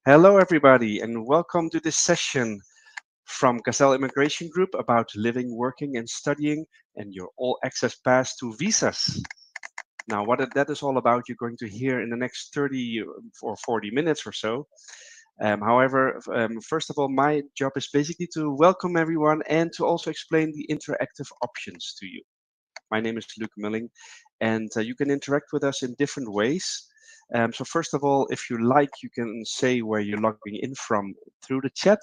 Hello, everybody, and welcome to this session from Gazelle Immigration Group about living, working, and studying and your all access pass to visas. Now, what that is all about, you're going to hear in the next 30 or 40 minutes or so. However, first of all, my job is basically to welcome everyone and to also explain the interactive options to you. My name is Luc Mulling, and you can interact with us in different ways. So first of all, if you like, you can say where you're logging in from through the chat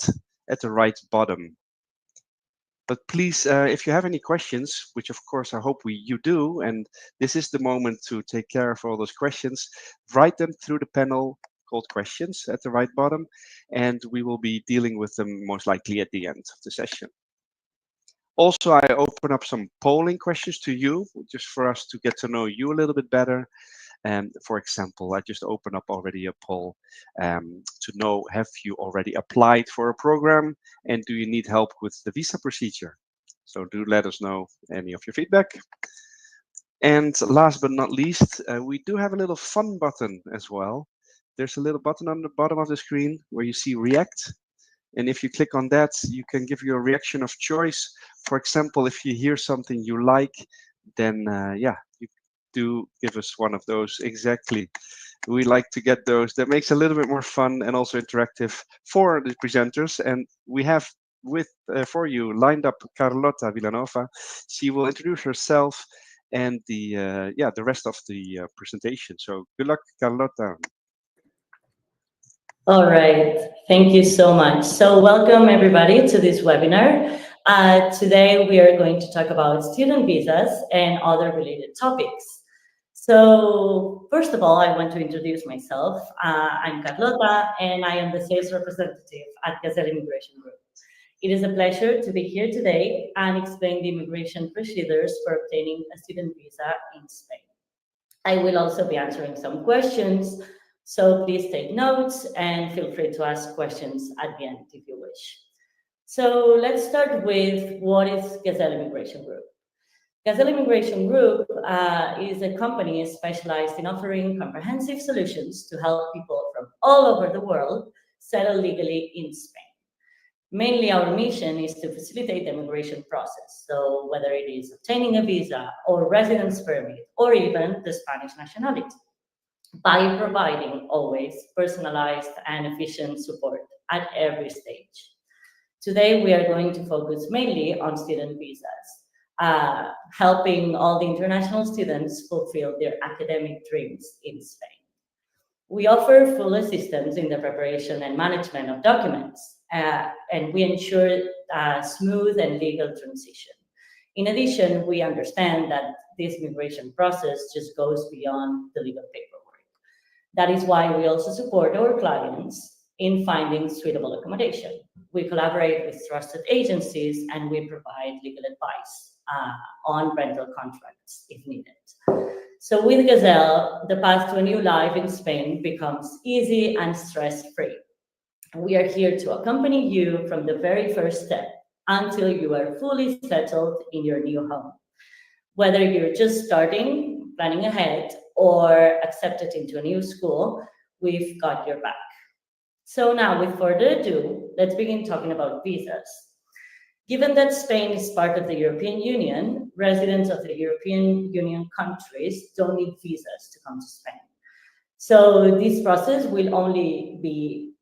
at the right bottom. But please, if you have any questions, which of course I hope you do, and this is the moment to take care of all those questions, write them through the panel called questions at the right bottom, and we will be dealing with them most likely at the end of the session. Also, I open up some polling questions to you, just for us to get to know you a little bit better. For example, I just opened up already a poll to know, have you already applied for a program and do you need help with the visa procedure? So do let us know any of your feedback. And last but not least, we do have a little fun button as well. There's a little button on the bottom of the screen where you see react. And if you click on that, you can give your reaction of choice. For example, if you hear something you like, then yeah, you do give us one of those. Exactly. We like to get those. That makes it a little bit more fun and also interactive for the presenters. And we have for you lined up Carlota Villanova. She will introduce herself and the rest of the presentation. So good luck, Carlota. All right, thank you so much. So welcome everybody to this webinar. Today we are going to talk about student visas and other related topics. So first of all, I want to introduce myself. I'm Carlota and I am the sales representative at Gazelle Immigration Group. It is a pleasure to be here today and explain the immigration procedures for obtaining a student visa in Spain. I will also be answering some questions, so please take notes and feel free to ask questions at the end if you wish. So let's start with what is Gazelle Immigration Group. Gazelle Immigration Group is a company specialized in offering comprehensive solutions to help people from all over the world settle legally in Spain. Mainly our mission is to facilitate the immigration process. So whether it is obtaining a visa or residence permit or even the Spanish nationality, by providing always personalized and efficient support at every stage. Today, we are going to focus mainly on student visas, helping all the international students fulfill their academic dreams in Spain. We offer full assistance in the preparation and management of documents, and we ensure a smooth and legal transition. In addition, we understand that this immigration process just goes beyond the legal paperwork. That is why we also support our clients in finding suitable accommodation. We collaborate with trusted agencies and we provide legal advice on rental contracts if needed. So with Gazelle, the path to a new life in Spain becomes easy and stress-free. We are here to accompany you from the very first step until you are fully settled in your new home. Whether you're just starting, planning ahead, or accepted into a new school, we've got your back. So now, with further ado, let's begin talking about visas. Given that Spain is part of the European Union, residents of the European Union countries don't need visas to come to Spain. So this process will only be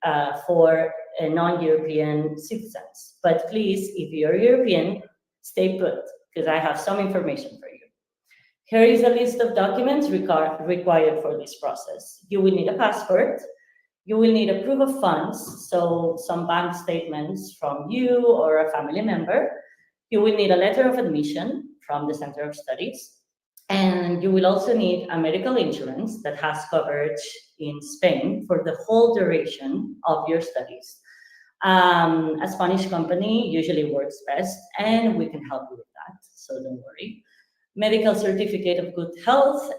for non-European citizens. But please, if you're European, stay put, because I have some information for you. Here is a list of documents required for this process. You will need a passport. You will need a proof of funds, so some bank statements from you or a family member. You will need a letter of admission from the Center of Studies. And you will also need a medical insurance that has coverage in Spain for the whole duration of your studies. A Spanish company usually works best, and we can help you with that, so don't worry. Medical certificate of good health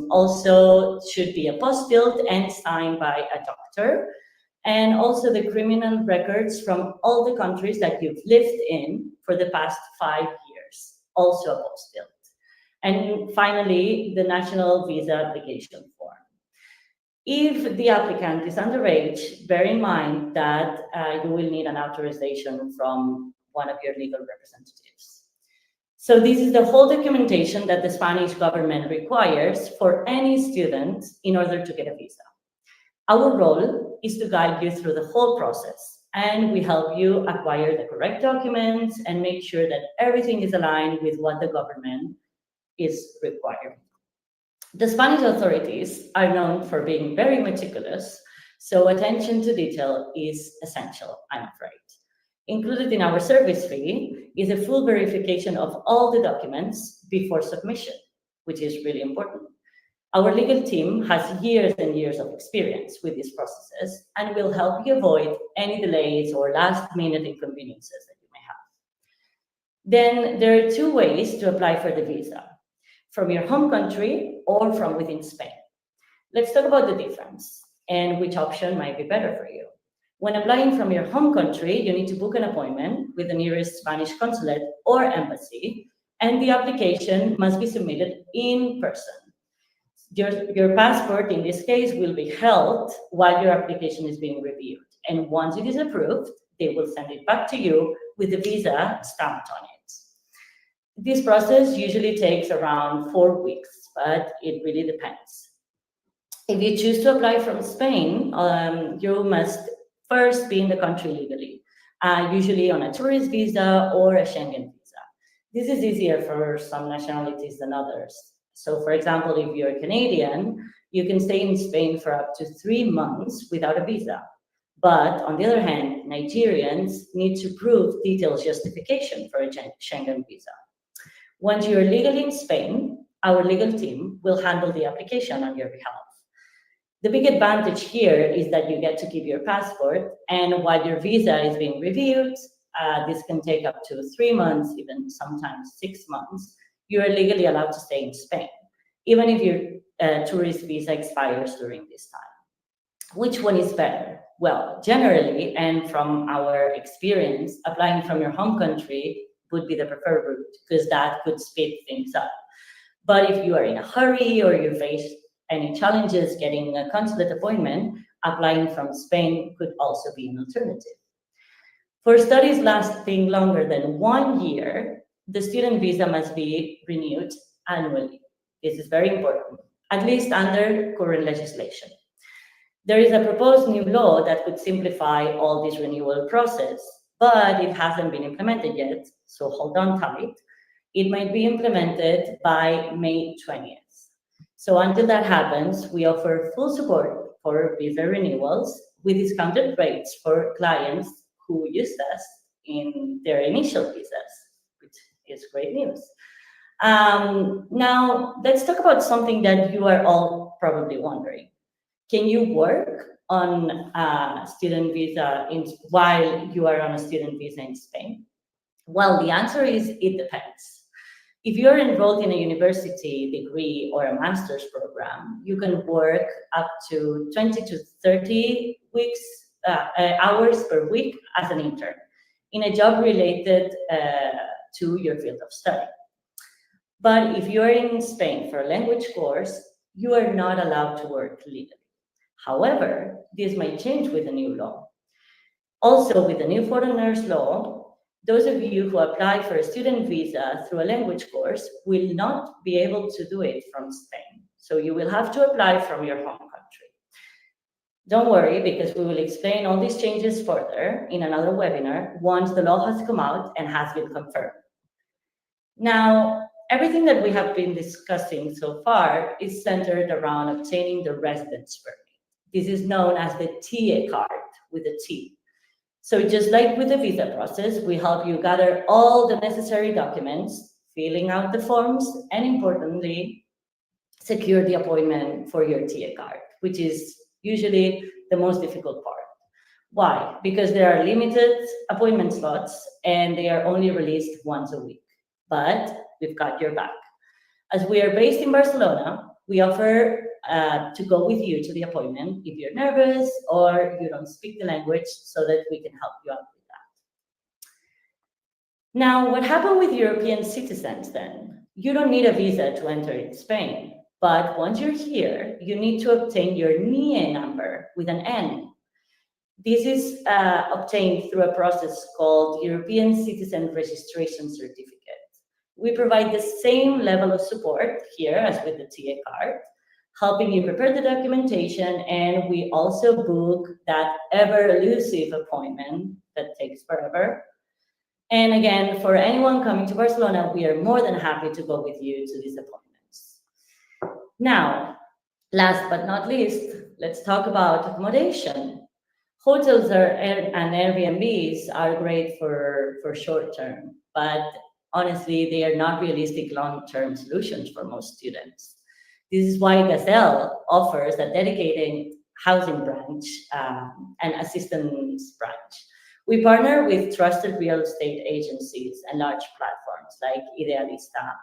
also should be apostilled and signed by a doctor. And also the criminal records from all the countries that you've lived in for the past 5 years, also apostilled. And finally, the national visa application form. If the applicant is underage, bear in mind that you will need an authorization from one of your legal representatives. So this is the whole documentation that the Spanish government requires for any student in order to get a visa. Our role is to guide you through the whole process, and we help you acquire the correct documents and make sure that everything is aligned with what the government is requiring. The Spanish authorities are known for being very meticulous, so attention to detail is essential, I'm afraid. Included in our service fee is a full verification of all the documents before submission, which is really important. Our legal team has years and years of experience with these processes and will help you avoid any delays or last-minute inconveniences that you may have. Then there are two ways to apply for the visa: from your home country or from within Spain. Let's talk about the difference and which option might be better for you. When applying from your home country, you need to book an appointment with the nearest Spanish consulate or embassy, and the application must be submitted in person. Your passport, in this case, will be held while your application is being reviewed. And once it is approved, they will send it back to you with the visa stamped on it. This process usually takes around 4 weeks, but it really depends. If you choose to apply from Spain, you must first be in the country legally, usually on a tourist visa or a Schengen visa. This is easier for some nationalities than others. So, for example, if you're Canadian, you can stay in Spain for up to 3 months without a visa. But on the other hand, Nigerians need to prove detailed justification for a Schengen visa. Once you're legally in Spain, our legal team will handle the application on your behalf. The big advantage here is that you get to keep your passport, and while your visa is being reviewed, this can take up to 3 months, even sometimes 6 months, you are legally allowed to stay in Spain, even if your tourist visa expires during this time. Which one is better? Well, generally, and from our experience, applying from your home country would be the preferred route, because that could speed things up. But if you are in a hurry or you face any challenges getting a consulate appointment, applying from Spain could also be an alternative. For studies lasting longer than 1 year, the student visa must be renewed annually. This is very important, at least under current legislation. There is a proposed new law that could simplify all this renewal process, but it hasn't been implemented yet, so hold on tight. It might be implemented by May 20th. So until that happens, we offer full support for visa renewals with discounted rates for clients who used us in their initial visas, which is great news. Now, let's talk about something that you are all probably wondering. Can you work on a student visa while you are on a student visa in Spain? Well, the answer is it depends. If you're enrolled in a university degree or a master's program, you can work up to 20 to 30 hours per week as an intern in a job related to your field of study. But if you're in Spain for a language course, you are not allowed to work legally. However, this might change with the new law. Also, with the new foreigners law, those of you who apply for a student visa through a language course will not be able to do it from Spain. So you will have to apply from your home country. Don't worry, because we will explain all these changes further in another webinar once the law has come out and has been confirmed. Now, everything that we have been discussing so far is centered around obtaining the residence permit. This is known as the TA card with a T. So just like with the visa process, we help you gather all the necessary documents, filling out the forms, and importantly, secure the appointment for your TA card, which is usually the most difficult part. Why? Because there are limited appointment slots and they are only released once a week. But we've got your back. As we are based in Barcelona, we offer to go with you to the appointment if you're nervous or you don't speak the language, so that we can help you out with that. Now, what happened with European citizens then? You don't need a visa to enter in Spain. But once you're here, you need to obtain your NIE number with an N. This is obtained through a process called European Citizen Registration Certificate. We provide the same level of support here as with the TA card, helping you prepare the documentation, and we also book that ever elusive appointment that takes forever. And again, for anyone coming to Barcelona, we are more than happy to go with you to these appointments. Now, last but not least, let's talk about accommodation. Hotels and Airbnbs are great for short term, but honestly, they are not realistic long term solutions for most students. This is why Gazelle offers a dedicated housing branch and assistance branch. We partner with trusted real estate agencies and large platforms like Idealista.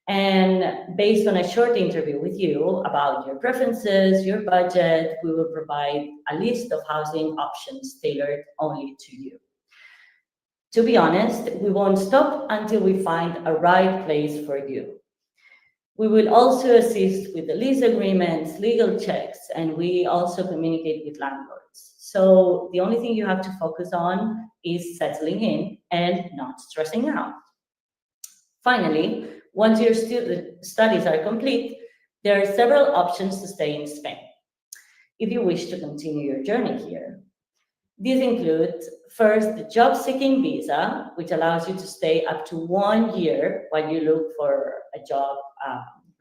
And based on a short interview with you about your preferences, your budget, we will provide a list of housing options tailored only to you. To be honest, we won't stop until we find a right place for you. We will also assist with the lease agreements, legal checks, and we also communicate with landlords. So the only thing you have to focus on is settling in and not stressing out. Finally, once your studies are complete, there are several options to stay in Spain if you wish to continue your journey here. These include first the job seeking visa, which allows you to stay up to 1 year while you look for a job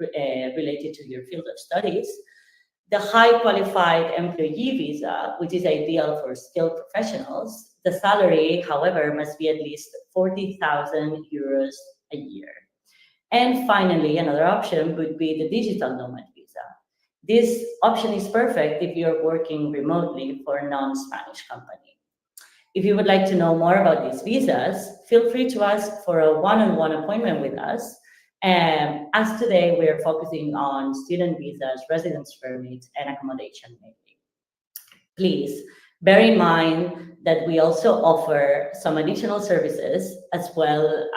related to your field of studies. The high qualified employee visa, which is ideal for skilled professionals. The salary, however, must be at least 40,000 euros a year. And finally, another option would be the digital nomad visa. This option is perfect if you're working remotely for a non-Spanish company. If you would like to know more about these visas, feel free to ask for a one-on-one appointment with us. As today, we are focusing on student visas, residence permits, and accommodation mainly. Please bear in mind that we also offer some additional services as well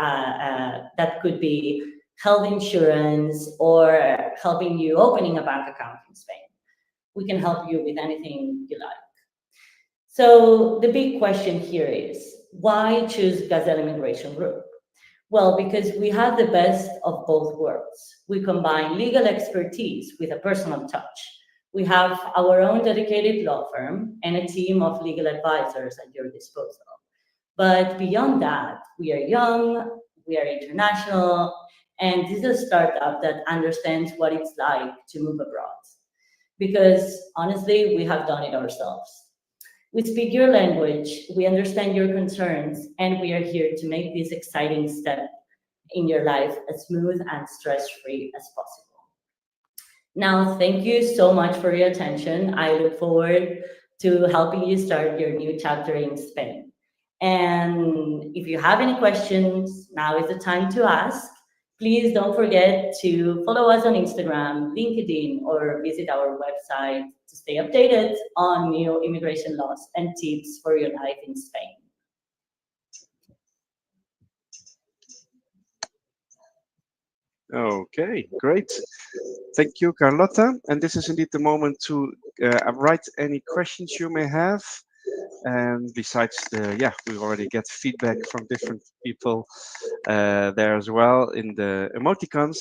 that could be health insurance or helping you opening a bank account in Spain. We can help you with anything you like. So the big question here is, why choose Gazelle Immigration Group? Well, because we have the best of both worlds. We combine legal expertise with a personal touch. We have our own dedicated law firm and a team of legal advisors at your disposal. But beyond that, we are young, we are international, and this is a startup that understands what it's like to move abroad. Because honestly, we have done it ourselves. We speak your language, we understand your concerns, and we are here to make this exciting step in your life as smooth and stress-free as possible. Now, thank you so much for your attention. I look forward to helping you start your new chapter in Spain. And if you have any questions, now is the time to ask. Please don't forget to follow us on Instagram, LinkedIn, or visit our website to stay updated on new immigration laws and tips for your life in Spain. Okay, great. Thank you, Carlotta. And this is indeed the moment to write any questions you may have. And besides yeah, we already get feedback from different people there as well in the emoticons.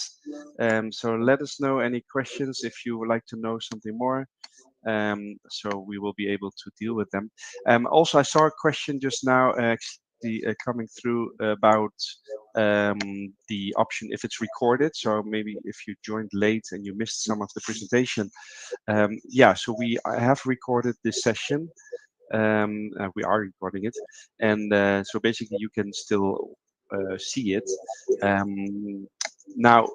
So let us know any questions if you would like to know something more. So we will be able to deal with them. Also, I saw a question just now actually coming through about the option if it's recorded. So maybe if you joined late and you missed some of the presentation. Yeah, so we have recorded this session. We are recording it, and so basically you can still see it. Now,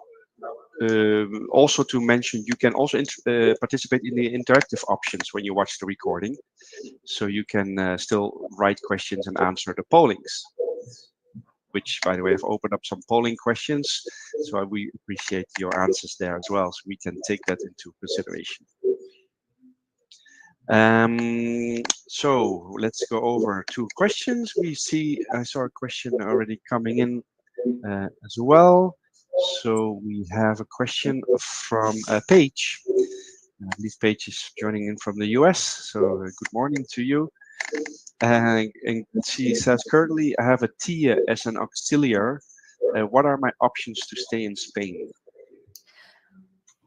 also to mention, you can also participate in the interactive options when you watch the recording, so you can still write questions and answer the pollings, which, by the way, I've opened up some polling questions, so we appreciate your answers there as well, so we can take that into consideration. So let's go over to questions. I saw a question already coming in as well. So we have a question from Paige. I believe Paige is joining in from the US. So good morning to you. And she says, currently I have a TIA as an auxiliary. What are my options to stay in Spain?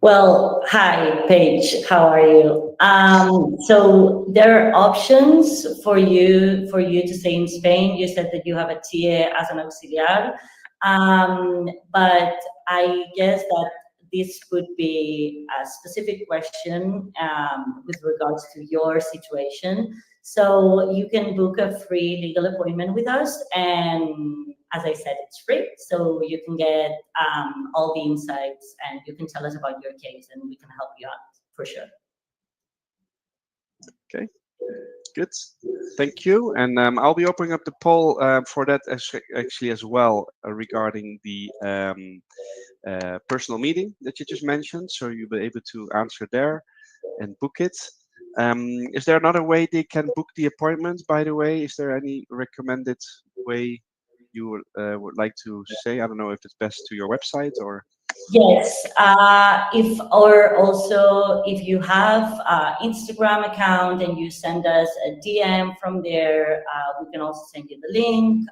Well, hi, Paige. How are you? So there are options for you to stay in Spain. You said that you have a TA as an auxiliar, but I guess that this would be a specific question with regards to your situation. So you can book a free legal appointment with us, and as I said, it's free. So you can get all the insights, and you can tell us about your case, and we can help you out for sure. Okay, good. Thank you. And I'll be opening up the poll for that actually as well regarding the personal meeting that you just mentioned. So you'll be able to answer there and book it. Is there another way they can book the appointment, by the way? Is there any recommended way you would like to say? I don't know if it's best to your website or. Yes, if or also if you have Instagram account and you send us a DM from there, we can also send you the link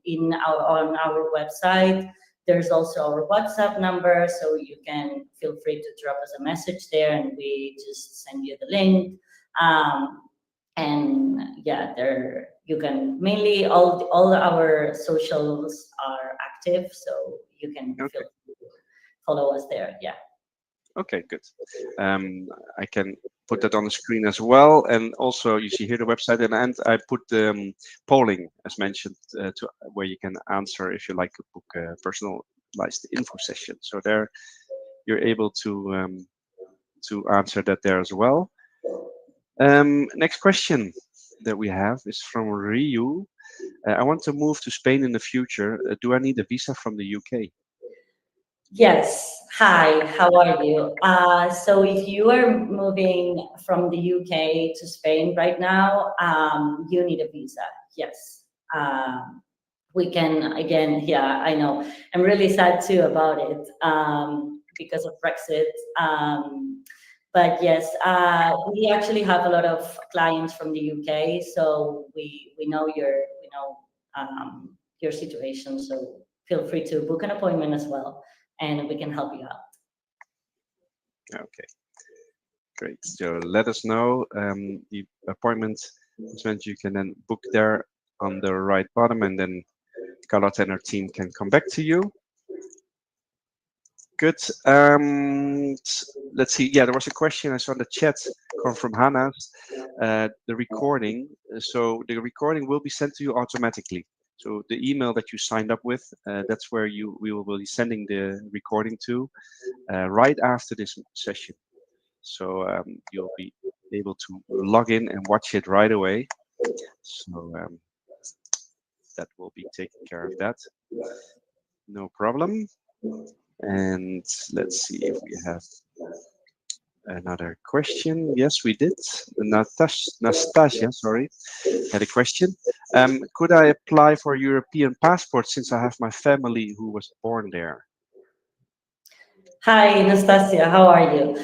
in our on our website. There's also our WhatsApp number, so you can feel free to drop us a message there, and we just send you the link. Um, and yeah, there you can mainly all our socials are active, so you can feel Okay. free to follow us there. Yeah. Okay, good. I can put that on the screen as well. And also, you see here the website, and I put the polling, as mentioned, to where you can answer if you like to book a personalized info session. So there, you're able to answer that there as well. Next question that we have is from Ryu. I want to move to Spain in the future. Do I need a visa from the UK? Yes. Hi, how are you? So if you are moving from the UK to Spain right now, you need a visa. Yes. We can, again, yeah, I know. I'm really sad too about it because of Brexit. But yes, we actually have a lot of clients from the UK, so we know your situation. So feel free to book an appointment as well, and we can help you out. Okay, great. So let us know the appointment. As mentioned, you can then book there on the right bottom, and then Carlotta and her team can come back to you. Good. Let's see. Yeah, there was a question I saw in the chat come from Hannah. The recording. So the recording will be sent to you automatically. So the email that you signed up with, that's where we will be sending the recording to right after this session. So you'll be able to log in and watch it right away. So that will be taking care of that. No problem. And let's see if we have another question. Yes, we did. Nastasia, sorry, had a question. Could I apply for a European passport since I have my family who was born there? Hi, Anastasia, how are you?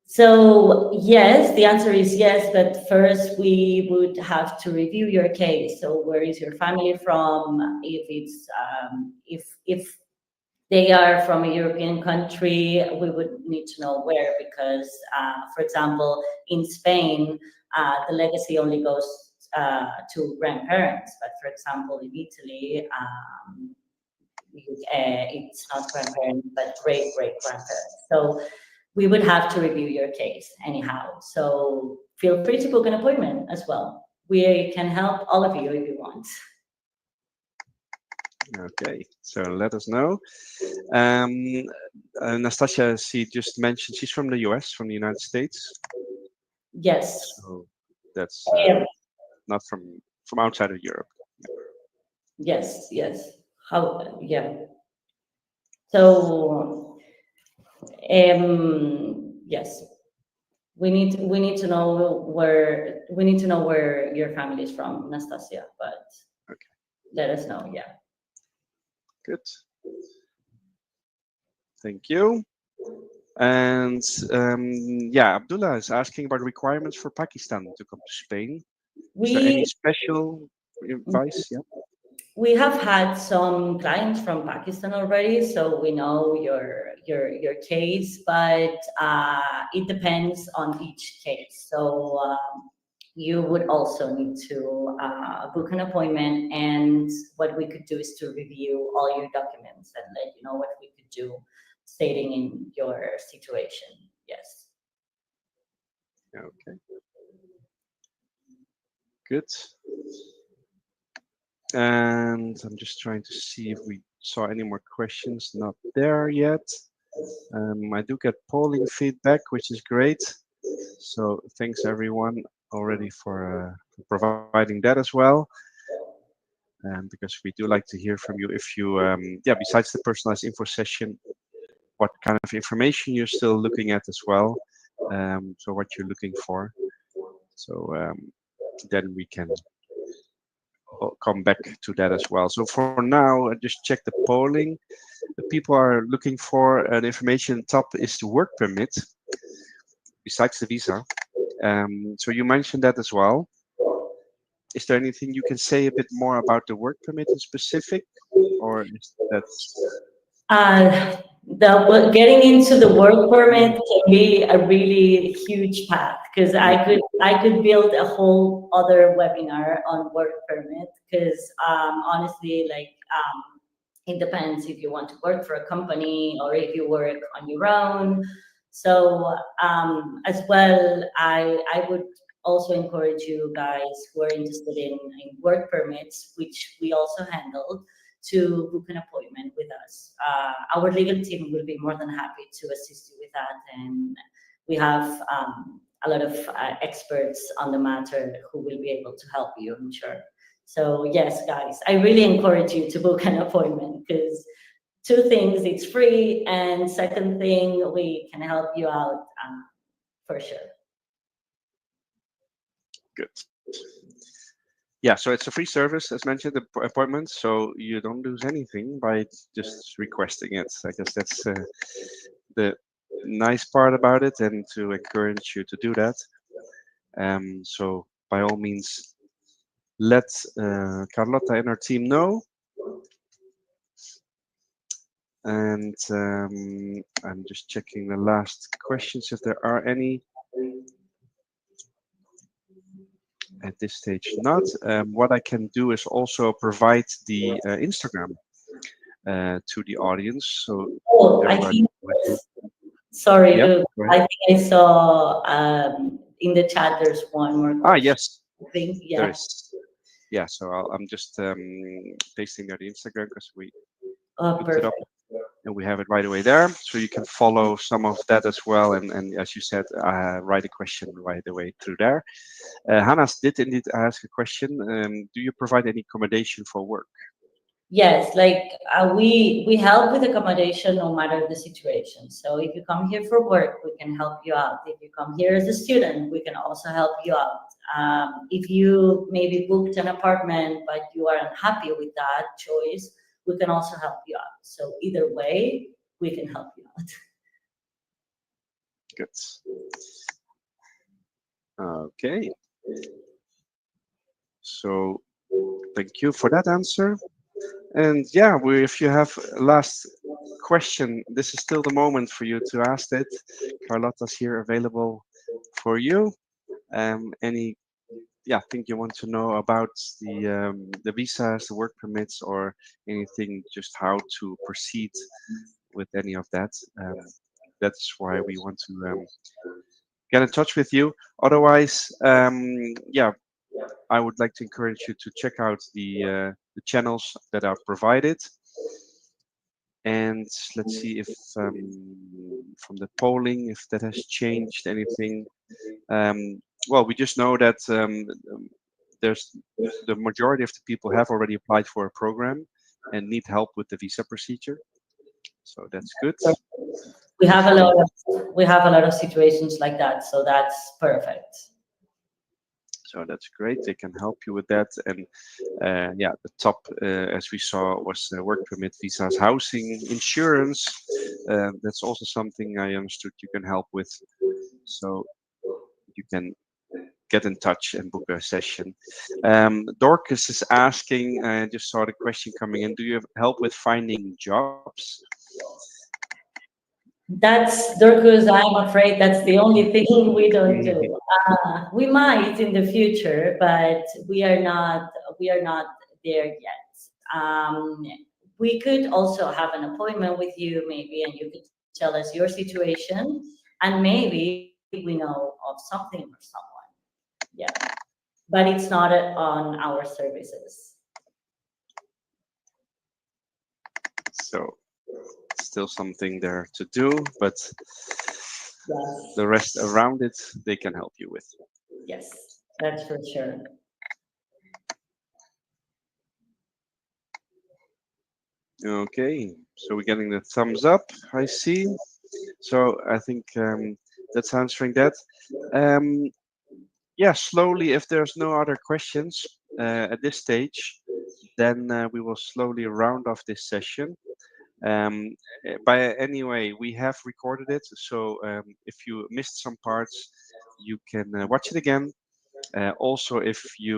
So yes, the answer is yes, but first we would have to review your case. So where is your family from? If it's if they are from a European country, we would need to know where because, for example, in Spain, the legacy only goes to grandparents. But for example, in Italy, it's not grandparents, but great great grandparents. So we would have to review your case anyhow. So feel free to book an appointment as well. We can help all of you if you want. Okay, so let us know. Nastasia, she just mentioned she's from the US, from the United States. Yes. So that's Yeah. not from outside of Europe. Yes. Yes. How? Yeah. So, yes, we need to know where your family is from, Nastasia. But Okay, let us know. Yeah. good. Thank you. And yeah, Abdullah is asking about requirements for Pakistan to come to Spain. Is there any We special advice? Yeah. we have had some clients from Pakistan already, so we know your case, but it depends on each case. So you would also need to book an appointment, and what we could do is to review all your documents and let you know what we could do, stating in your situation. Yes. Okay. Good. And I'm just trying to see if we saw any more questions. Not there yet. I do get polling feedback, which is great. So thanks everyone already for providing that as well. Because we do like to hear from you if you, yeah, besides the personalized info session, what kind of information you're still looking at as well. So what you're looking for. So then we can come back to that as well. So for now, I just check the polling. The people are looking for the information top is the work permit, besides the visa. So you mentioned that as well. Is there anything you can say a bit more about the work permit in specific, or is that? Getting into the work permit can be a really huge path, because Yeah, I could build a whole other webinar on work permit, because honestly, like, it depends if you want to work for a company or if you work on your own. So as well, I would also encourage you guys who are interested in work permits, which we also handle, to book an appointment with us. Our legal team will be more than happy to assist you with that, and we have a lot of experts on the matter who will be able to help you, I'm sure. So yes, guys, I really encourage you to book an appointment, because two things: it's free, and second thing, we can help you out for sure. good. Yeah, so it's a free service, as mentioned, the appointment, so you don't lose anything by just requesting it. I guess that's the nice part about it, and to encourage you to do that. So by all means, let Carlotta and our team know. And I'm just checking the last questions if there are any. At this stage, not. What I can do is also provide the Instagram to the audience, so Oh, I everybody. think, sorry, Yeah, Luke, go I ahead. think I saw in the chat there's one more Ah, question. yes, I think, there yeah. is. Yeah, so I'm just pasting there the Instagram because we Oh, looked it up perfect. and we have it right away there. So you can follow some of that as well. And as you said, write a question right away through there. Hannes did indeed ask a question. Do you provide any accommodation for work? Yes, like we help with accommodation no matter the situation. So if you come here for work, we can help you out. If you come here as a student, we can also help you out. If you maybe booked an apartment but you are unhappy with that choice, we can also help you out. So either way, we can help you out. Good. Okay. So thank you for that answer. And yeah, if you have a last question, this is still the moment for you to ask it. Carlotta's here available for you. Any thing you want to know about the visas, the work permits, or anything, just how to proceed with any of that. That's why we want to get in touch with you. Otherwise, yeah, I would like to encourage you to check out the channels that are provided. And let's see if from the polling, if that has changed anything. Well, we just know that there's the majority of the people have already applied for a program and need help with the visa procedure. So that's good. We have a Hopefully, lot of we have a lot of situations like that, so that's perfect. so that's great. They can help you with that. And yeah, the top, as we saw, was work permit, visas, housing, insurance, That's also something I understood you can help with. So you can get in touch and book a session. Dorcas is asking, I just saw the question coming in, do you have help with finding jobs? That's Dorcas. I'm afraid that's the only thing we don't do. We might in the future, but we are not. We are not there yet. We could also have an appointment with you, maybe, and you could tell us your situation, and maybe we know of something or someone. Yeah, but it's not on our services. So still something there to do, but Yes, the rest around it, they can help you with. yes, that's for sure. Okay, so we're getting the thumbs up, I see. So I think that's answering that. Um, yeah, slowly, if there's no other questions at this stage, then we will slowly round off this session. By anyway, we have recorded it, so if you missed some parts, you can watch it again. Also, if you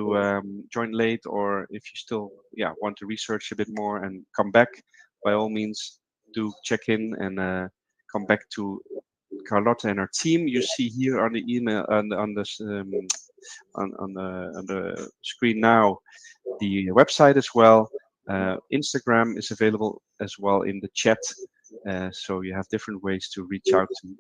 join late or if you still want to research a bit more and come back, by all means, do check in and come back to Carlotta and our team. You see here on the email on the screen now the website as well. Instagram is available as well in the chat, so you have different ways to reach out to me.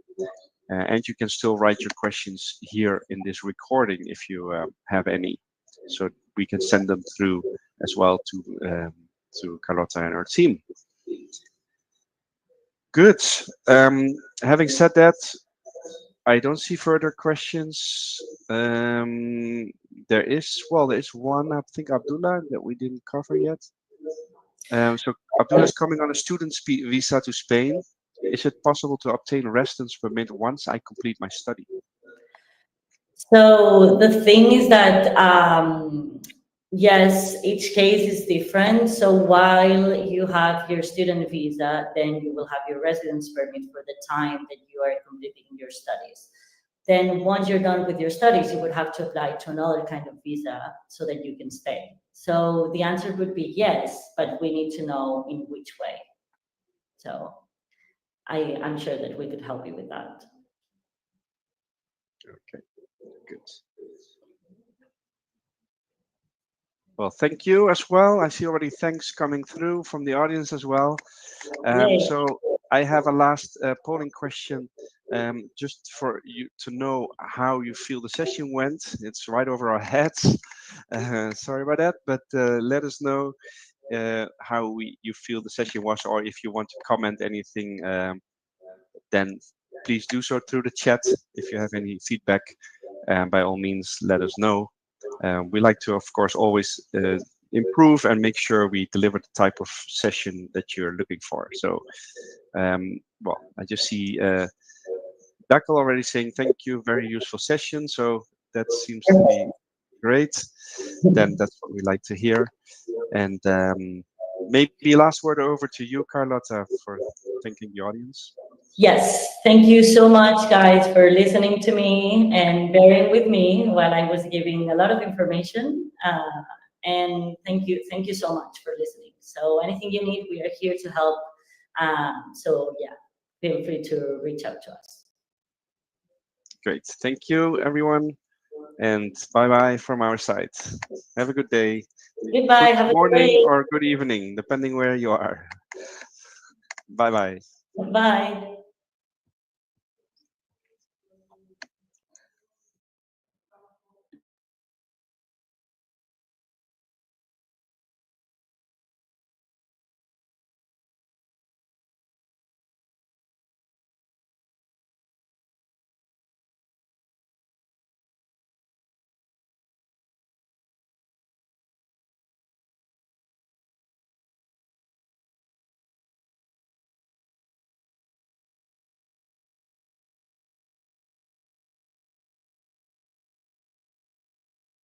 And you can still write your questions here in this recording if you have any, so we can send them through as well to Carlotta and our team. Good. Having said that, I don't see further questions. There is one, I think, Abdullah, that we didn't cover yet. So Abdullah is coming on a student visa to Spain. Is it possible to obtain a residence permit once I complete my study? So the thing is that yes, each case is different. So while you have your student visa, then you will have your residence permit for the time that you are completing your studies. Then once you're done with your studies, you would have to apply to another kind of visa so that you can stay. So the answer would be yes, but we need to know in which way. So I'm sure that we could help you with that. Okay, good. Well, thank you as well. I see already thanks coming through from the audience as well. Yay. So I have a last polling question, just for you to know how you feel the session went. It's right over our heads. Sorry about that, but let us know how you feel the session was, or if you want to comment anything, then please do so through the chat. If you have any feedback, by all means, let us know. We like to, of course, always improve and make sure we deliver the type of session that you're looking for. So, well, I just see Dakel already saying thank you, very useful session. So that seems to be great. Then that's what we like to hear. And maybe last word over to you, Carlotta, for thanking the audience. Yes, thank you so much, guys, for listening to me and bearing with me while I was giving a lot of information. And thank you so much for listening. So anything you need, we are here to help. So yeah, feel free to reach out to us. Great. Thank you, everyone. And bye bye from our side. Have a good day. Goodbye. Good Have a good morning day. or good evening, depending where you are. Bye bye. Bye.